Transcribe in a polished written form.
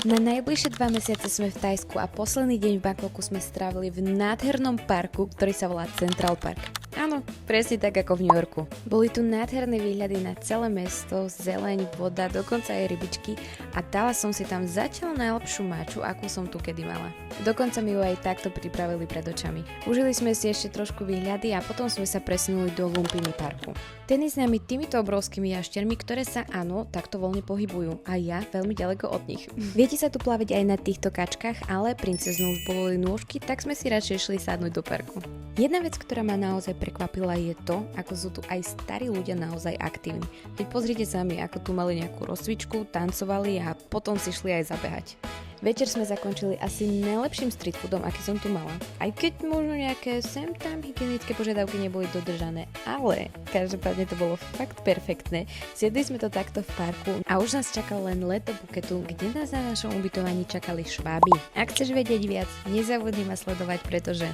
Na najbližšie 2 mesiace sme v Thajsku a posledný deň v Bangkoku sme strávili v nádhernom parku, ktorý sa volá Central Park. Áno, presne tak ako v New Yorku. Boli tu nádherné výhľady na celé mesto, zeleň, voda, dokonca aj rybičky a dala som si tam zatiaľ najlepšiu máču, akú som tu kedy mala. Dokonca mi ju aj takto pripravili pred očami. Užili sme si ešte trošku výhľady a potom sme sa presunuli do Lumpini parku. Ten je známy týmito obrovskými jaštermi, ktoré sa áno, takto voľne pohybujú a ja veľmi ďaleko od nich. Viete sa tu plaviť aj na týchto kačkách, ale princeznu už boleli nôžky, tak sme si radšej šli sadnúť do parku. Jedna vec, ktorá ma naozaj prekvapila je to, ako sú tu aj starí ľudia naozaj aktívni. Veď pozrite sami, ako tu mali nejakú rozcvičku, tancovali a potom si šli aj zabehať. Večer sme zakončili asi najlepším street foodom, aký som tu mala. Aj keď možno nejaké sem tam hygienické požiadavky neboli dodržané, ale každopádne to bolo fakt perfektné. Siedli sme to takto v parku a už nás čakal len let do Phuketu, kde nás na našom ubytovaní čakali šváby. Ak chceš vedieť viac, nezabudni ma sledovať, pretože